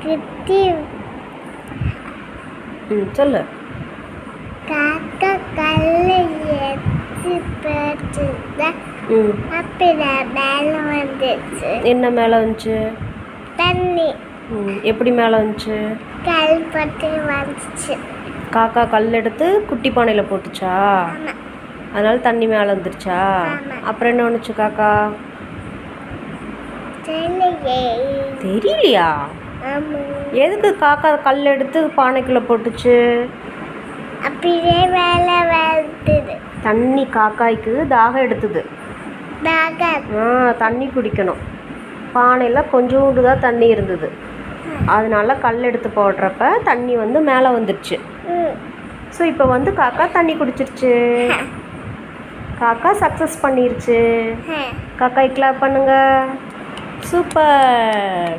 குட்டி சொல்லு. காக்கா கல்லை எடுத்து போட்டுதான் அப்புறம் மேலே வந்துச்சு. என்ன மேலே வந்துச்சு? தண்ணி. எப்படி மேலே வந்துச்சு? கல் போட்டு வந்துச்சு. காக்கா கல் எடுத்து குட்டி பானையில் போட்டுச்சா? அதனால தண்ணி மேலே வந்துருச்சா? அப்புறம் என்ன பண்ணுச்சு காக்கா? தெரியலையா? எதுக்கு காக்கா கல் எடுத்து பானைக்குள்ளே போட்டுச்சு? அப்படியே வேலை வருது. தண்ணி காக்காய்க்கு தாகம் எடுத்தது. தண்ணி குடிக்கணும். பானையில் கொஞ்சோண்டு தான் தண்ணி இருந்தது. அதனால கல் எடுத்து போடுறப்ப தண்ணி வந்து மேலே வந்துடுச்சு. ஸோ இப்போ வந்து காக்கா தண்ணி குடிச்சிருச்சு. காக்கா சக்ஸஸ் பண்ணிருச்சு. காக்காய் கிளாப் பண்ணுங்க. சூப்பர்.